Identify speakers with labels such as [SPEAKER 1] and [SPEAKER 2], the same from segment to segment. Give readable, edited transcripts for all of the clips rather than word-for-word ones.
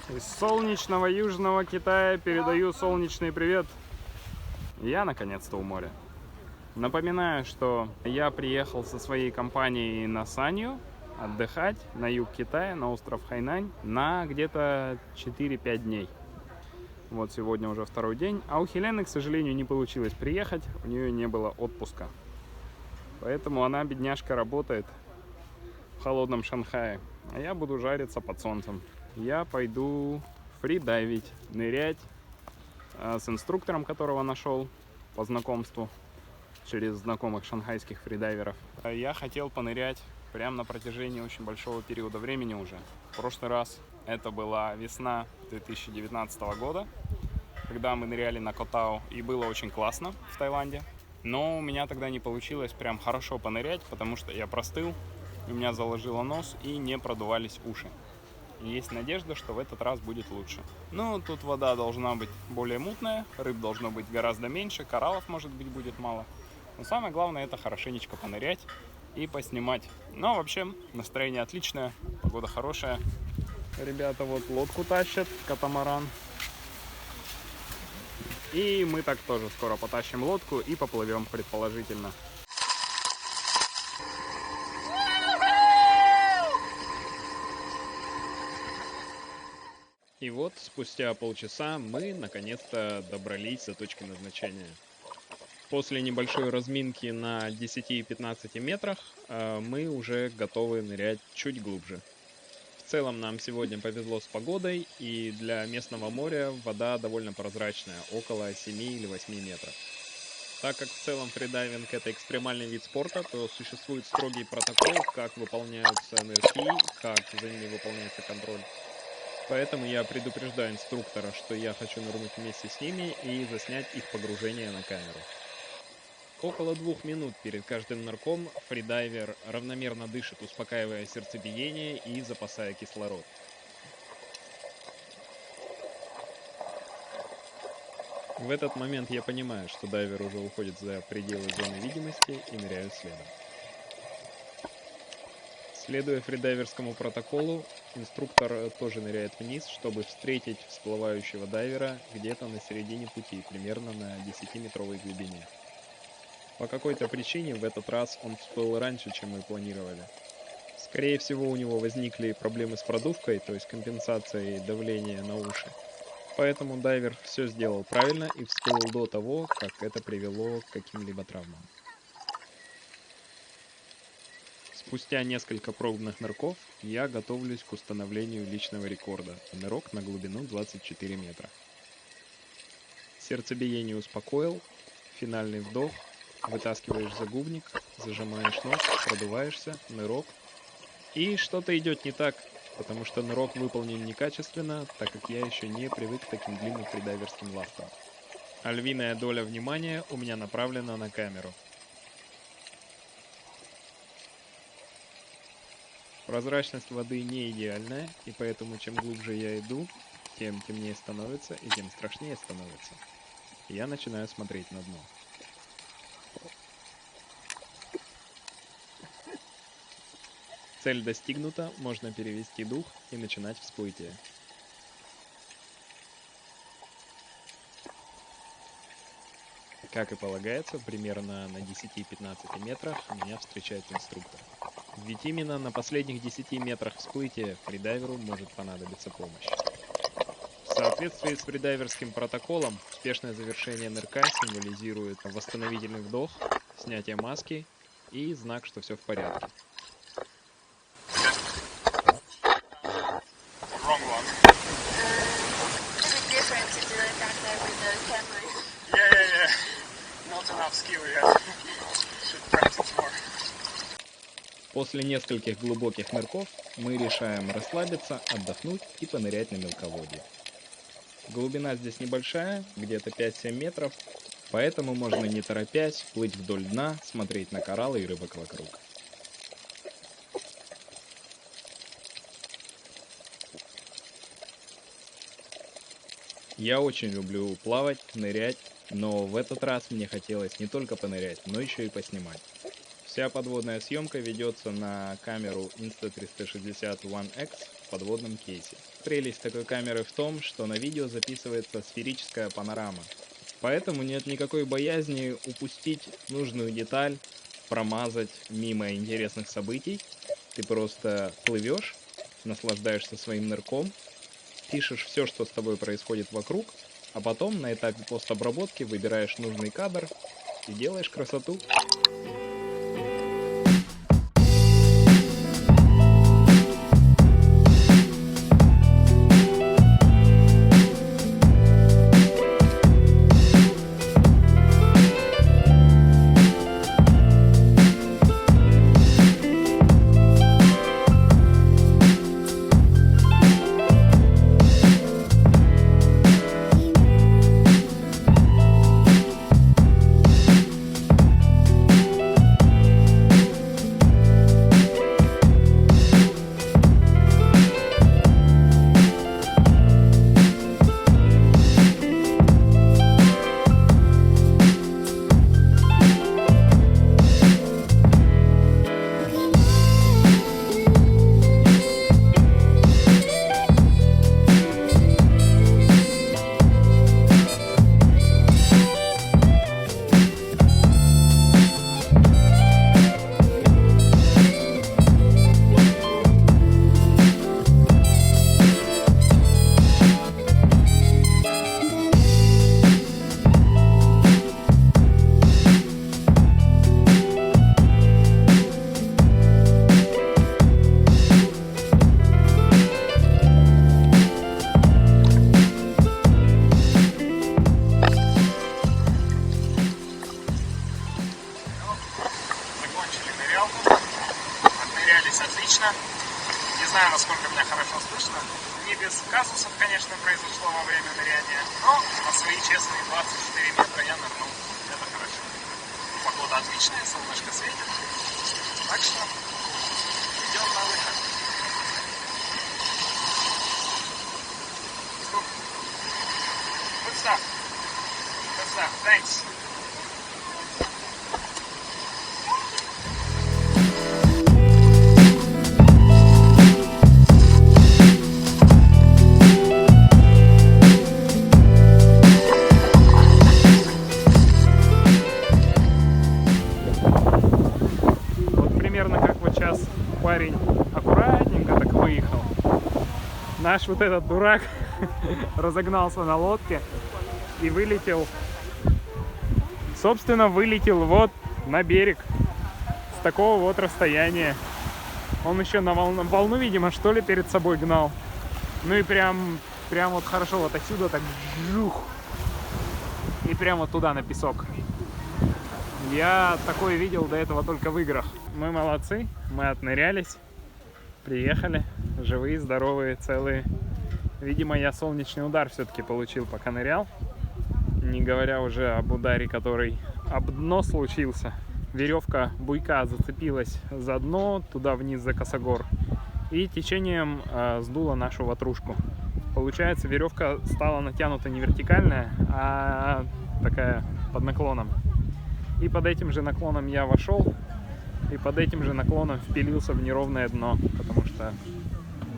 [SPEAKER 1] Из солнечного Южного Китая передаю солнечный привет. Я наконец-то у моря. Напоминаю, что я приехал со своей компанией на Санью отдыхать на юг Китая, на остров Хайнань, на где-то 4-5 дней. Вот сегодня уже второй день. А у Хелены, к сожалению, не получилось приехать, у нее не было отпуска. Поэтому она, бедняжка, работает в холодном Шанхае. А я буду жариться под солнцем. Я пойду фридайвить, нырять с инструктором, которого нашел по знакомству через знакомых шанхайских фридайверов. Я хотел понырять прямо на протяжении очень большого периода времени уже. В прошлый раз это была весна 2019 года, когда мы ныряли на Котау, и было очень классно в Таиланде. Но у меня тогда не получилось прям хорошо понырять, потому что я простыл, у меня заложило нос и не продувались уши. И есть надежда, что в этот раз будет лучше. Ну, тут вода должна быть более мутная, рыб должно быть гораздо меньше, кораллов, может быть, будет мало. Но самое главное — это хорошенечко понырять и поснимать. Но вообще настроение отличное, погода хорошая. Ребята вот лодку тащат, катамаран. И мы так тоже скоро потащим лодку и поплывем, предположительно. И вот спустя полчаса мы наконец-то добрались до точки назначения. После небольшой разминки на 10-15 метрах мы уже готовы нырять чуть глубже. В целом нам сегодня повезло с погодой, и для местного моря вода довольно прозрачная, около 7 или 8 метров. Так как в целом фридайвинг — это экстремальный вид спорта, то существует строгий протокол, как выполняются нырки, как за ними выполняется контроль. Поэтому я предупреждаю инструктора, что я хочу нырнуть вместе с ними и заснять их погружение на камеру. Около 2 минут перед каждым нырком фридайвер равномерно дышит, успокаивая сердцебиение и запасая кислород. В этот момент я понимаю, что дайвер уже уходит за пределы зоны видимости, и ныряю следом. Следуя фридайверскому протоколу, инструктор тоже ныряет вниз, чтобы встретить всплывающего дайвера где-то на середине пути, примерно на 10-метровой глубине. По какой-то причине в этот раз он всплыл раньше, чем мы планировали. Скорее всего, у него возникли проблемы с продувкой, то есть компенсацией давления на уши. Поэтому дайвер все сделал правильно и всплыл до того, как это привело к каким-либо травмам. Спустя несколько пробных нырков я готовлюсь к установлению личного рекорда. Нырок на глубину 24 метра. Сердцебиение успокоил, финальный вдох, вытаскиваешь загубник, зажимаешь нос, продуваешься, нырок. И что-то идет не так, потому что нырок выполнен некачественно, так как я еще не привык к таким длинным фридайверским лафтам. А львиная доля внимания у меня направлена на камеру. Прозрачность воды не идеальная, и поэтому чем глубже я иду, тем темнее становится и тем страшнее становится. Я начинаю смотреть на дно. Цель достигнута, можно перевести дух и начинать всплытие. Как и полагается, примерно на 10-15 метрах меня встречает инструктор. Ведь именно на последних 10 метрах всплытия фридайверу может понадобиться помощь. В соответствии с фридайверским протоколом, успешное завершение нырка символизирует восстановительный вдох, снятие маски и знак, что все в порядке. После нескольких глубоких нырков мы решаем расслабиться, отдохнуть и понырять на мелководье. Глубина здесь небольшая, где-то 5-7 метров, поэтому можно не торопясь плыть вдоль дна, смотреть на кораллы и рыбок вокруг. Я очень люблю плавать, нырять, но в этот раз мне хотелось не только понырять, но еще и поснимать. В Вся подводная съемка ведется на камеру Insta360 One X в подводном кейсе. Прелесть такой камеры в том, что на видео записывается сферическая панорама. Поэтому нет никакой боязни упустить нужную деталь, промазать мимо интересных событий. Ты просто плывешь, наслаждаешься своим нырком, пишешь все, что с тобой происходит вокруг, а потом на этапе постобработки выбираешь нужный кадр и делаешь красоту. Отлично. Не знаю, насколько меня хорошо слышно. Не без казусов, конечно, произошло во время ныряния, но на свои честные 24 метра я нырнул. Это хорошо. Погода отличная, солнышко светит. Так что идем на выход. Good stuff. Good stuff. Thanks. Парень аккуратненько так выехал. Наш вот этот дурак разогнался на лодке и вылетел. Собственно, вылетел вот на берег с такого вот расстояния. Он еще на волну, видимо, что ли, перед собой гнал. Ну и прям вот хорошо вот отсюда так жух. И прямо вот туда на песок. Я такое видел до этого только в играх. Мы молодцы, мы отнырялись, приехали, живые, здоровые, целые. Видимо, я солнечный удар все-таки получил, пока нырял. Не говоря уже об ударе, который об дно случился. Веревка буйка зацепилась за дно, туда вниз за косогор. И течением сдуло нашу ватрушку. Получается, веревка стала натянута не вертикальная, а такая под наклоном. И под этим же наклоном я вошел, и под этим же наклоном впилился в неровное дно,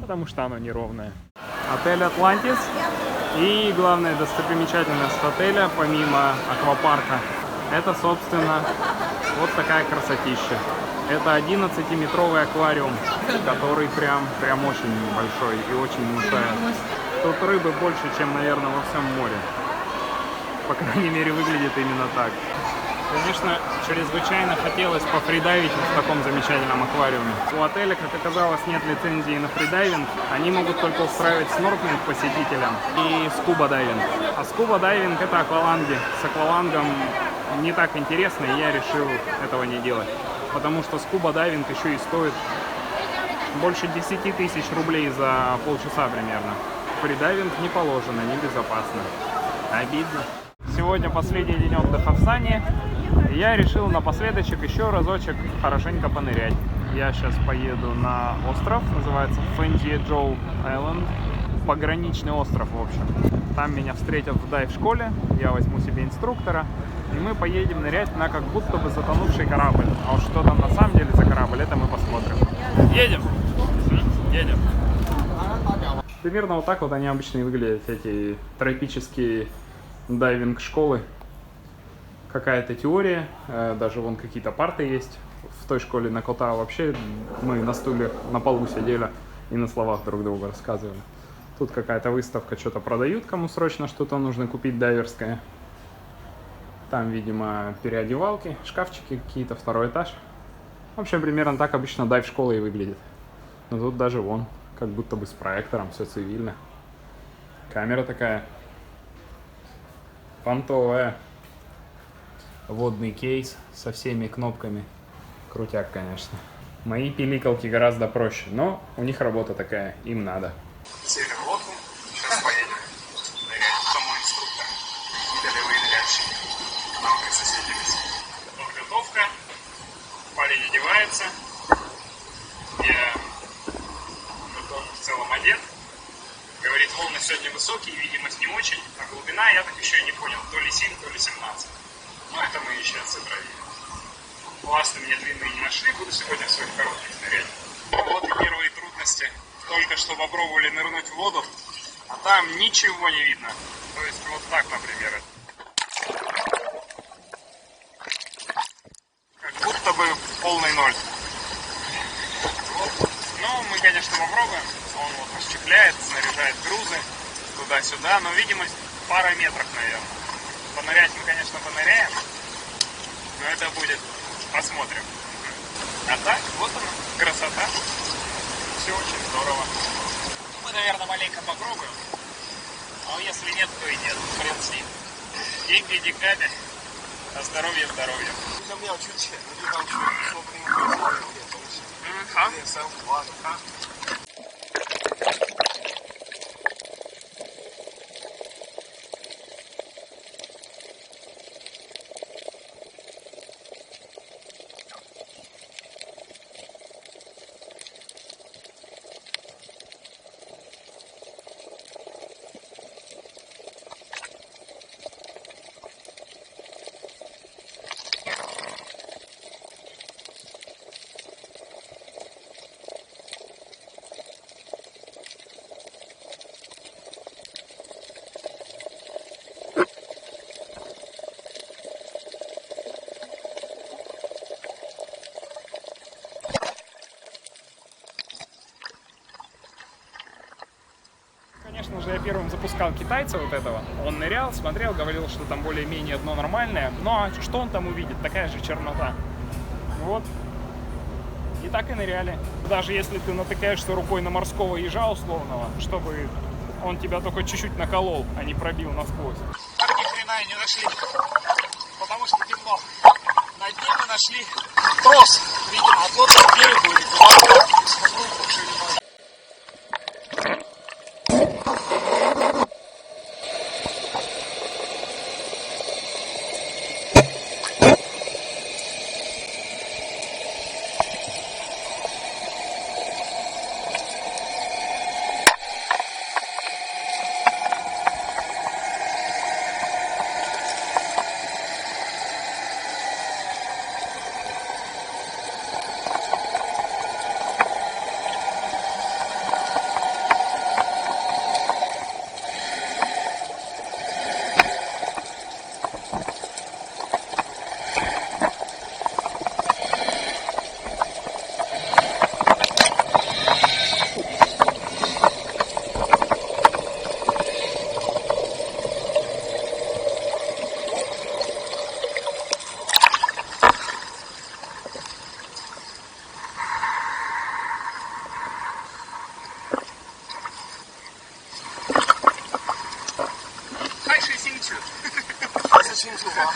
[SPEAKER 1] потому что оно неровное. Отель «Атлантис». И главная достопримечательность отеля, помимо аквапарка, это, собственно, вот такая красотища. Это 11-метровый аквариум, который прям очень большой и очень внушает. Тут рыбы больше, чем, наверное, во всем море. По крайней мере, выглядит именно так. Конечно, чрезвычайно хотелось пофридайвить в таком замечательном аквариуме. У отеля, как оказалось, нет лицензии на фридайвинг. Они могут только устраивать снорклинг посетителям и скуба-дайвинг. А скуба-дайвинг — это акваланги. С аквалангом не так интересно, и я решил этого не делать. Потому что скуба-дайвинг еще и стоит больше 10 тысяч рублей за полчаса примерно. Фридайвинг не положено, небезопасно. Обидно. Сегодня последний день отдыха в Сане. Я решил напоследочек еще разочек хорошенько понырять. Я сейчас поеду на остров, называется Фэнджи Джоу Айленд. пограничный остров, в общем. Там меня встретят в дайв-школе, я возьму себе инструктора, и мы поедем нырять на как будто бы затонувший корабль. А уж что там на самом деле за корабль, это мы посмотрим. Едем! Едем! Примерно вот так вот они обычно и выглядят, эти тропические дайвинг-школы. Какая-то теория, даже вон какие-то парты есть. В той школе на Кота вообще мы на стуле на полу сидели и на словах друг другу рассказывали. Тут какая-то выставка, что-то продают, кому срочно что-то нужно купить дайверское. Там, видимо, переодевалки, шкафчики какие-то, второй этаж. В общем, примерно так обычно дайв-школа и выглядит. Но тут даже вон, как будто бы с проектором, все цивильно. Камера такая понтовая. Водный кейс со всеми кнопками. Крутяк, конечно. Мои пиликалки гораздо проще, но у них работа такая, им надо. Сели в лодку, сейчас поедем нырять в саму инструктора. И долевые ныряльщики. Нам присоединились. Подготовка. Парень одевается. Я тоже в целом одет. Говорит, волны сегодня высокие, видимость не очень. А глубина я так еще и не понял. То ли 7, то ли 17. Ну, это мы еще проверим. Ласты мне длинные не нашли, буду сегодня в своих коротких нырять. Вот и первые трудности. Только что попробовали нырнуть в воду, а там ничего не видно. То есть вот так, например. Как будто бы полный ноль. Вот. Ну, мы, конечно, попробуем. Он вот расщепляет, снаряжает грузы туда-сюда, но видимость пара метров, наверное. Понырять мы, конечно, поныряем, но это будет, посмотрим. А так, вот она, красота. Все очень здорово. Мы, наверное, маленько попробуем, а если нет, то и нет. Хрен с ним. Деньги деньгами, а здоровье здоровье. Конечно же, я первым запускал китайца вот этого. Он нырял, смотрел, говорил, что там более-менее дно нормальное. Ну а что он там увидит? Такая же чернота. Вот. И так и ныряли. Даже если ты натыкаешься рукой на морского ежа условного, чтобы он тебя только чуть-чуть наколол, а не пробил насквозь. Так ни хрена и не нашли. Потому что темно. На дне мы нашли трос. Видимо, от лодки к берегу или куда-то.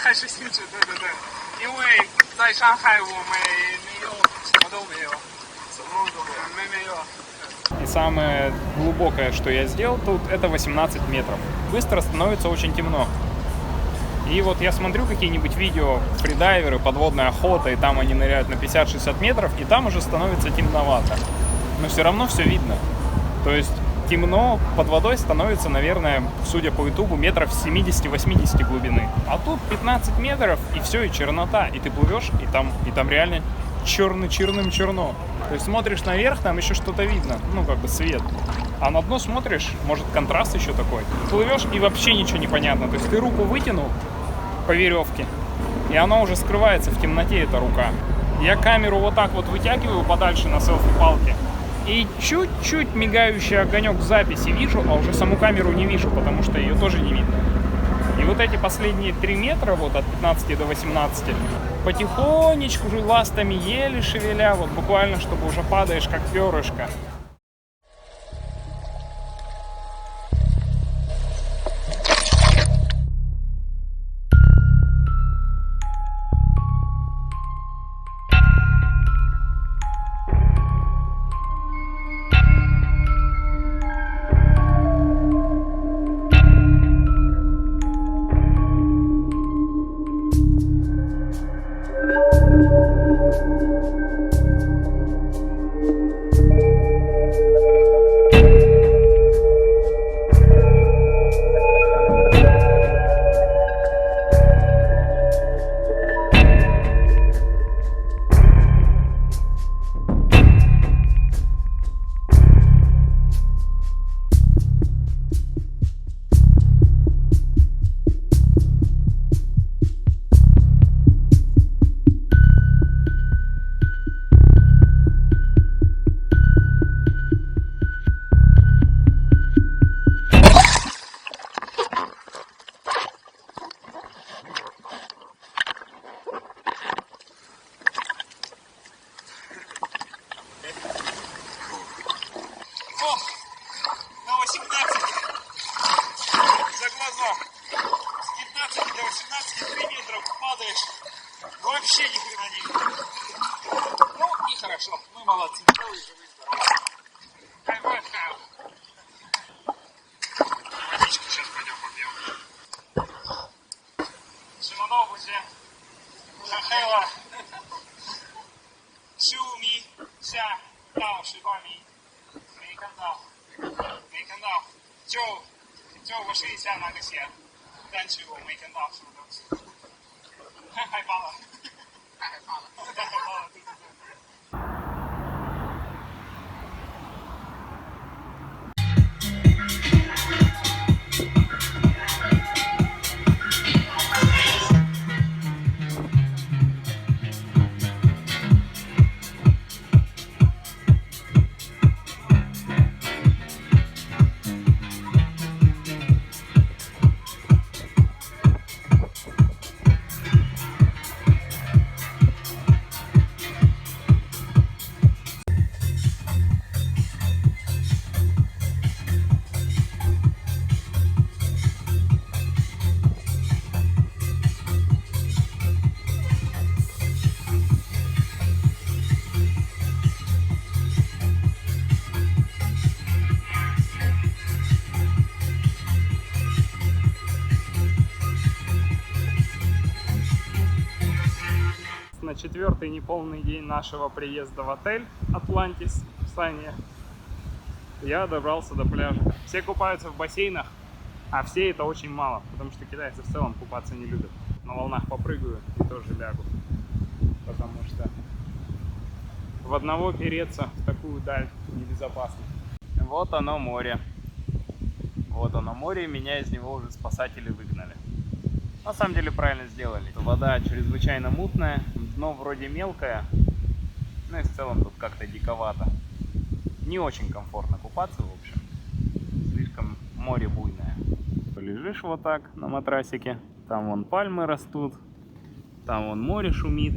[SPEAKER 1] 还是兴致，对对对，因为在上海我们没有什么都没有，什么都没有。И самое глубокое, что я сделал тут, это 18 метров. Быстро становится очень темно. И вот я смотрю какие-нибудь видео, фридайверы, подводная охота, и там они ныряют на 50-60 метров, и там уже становится темновато. Но все равно все видно. То есть темно, под водой становится, наверное, судя по ютубу, метров 70-80 глубины. А тут 15 метров, и все, и чернота. И ты плывешь, и там реально черным черно. То есть смотришь наверх, там еще что-то видно, ну как бы свет. А на дно смотришь, может контраст еще такой. Плывешь, и вообще ничего не понятно. То есть ты руку вытянул по веревке, и она уже скрывается в темноте, эта рука. Я камеру вот так вот вытягиваю подальше на селфи-палке. И чуть-чуть мигающий огонек в записи вижу, а уже саму камеру не вижу, потому что ее тоже не видно. И вот эти последние 3 метра, вот от 15 до 18, потихонечку уже ластами еле шевеля, вот буквально, чтобы уже падаешь как перышко. На 18 за глаза. С 15 до 18 3 метра падаешь. Вообще ни хрена не видно. Ну и хорошо. Мы молодцы. Живые, здоровые. Кайф. Водичку сейчас пойдем попьем. Шиманов уже. Хахела. Шуми. Ся. Тау. Шибами. 没看到，就我试一下那个鞋，但是我没看到什么东西，太害怕了，太害怕了，对。На 4-й неполный день нашего приезда в отель Атлантис в Сане я добрался до пляжа. Все купаются в бассейнах, а все это очень мало, потому что китайцы в целом купаться не любят. На волнах попрыгаю и тоже лягу, потому что в одного переться в такую даль небезопасно. Вот оно море. Вот оно море, меня из него уже спасатели выгнали. На самом деле правильно сделали. Вода чрезвычайно мутная, дно вроде мелкое, ну и в целом тут как-то диковато. Не очень комфортно купаться, в общем. Слишком море буйное. Полежишь вот так на матрасике, там вон пальмы растут, там вон море шумит.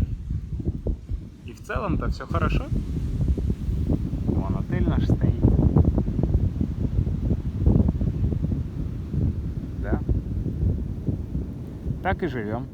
[SPEAKER 1] И в целом-то все хорошо. Вон отель наш стоит. Да. Так и живем.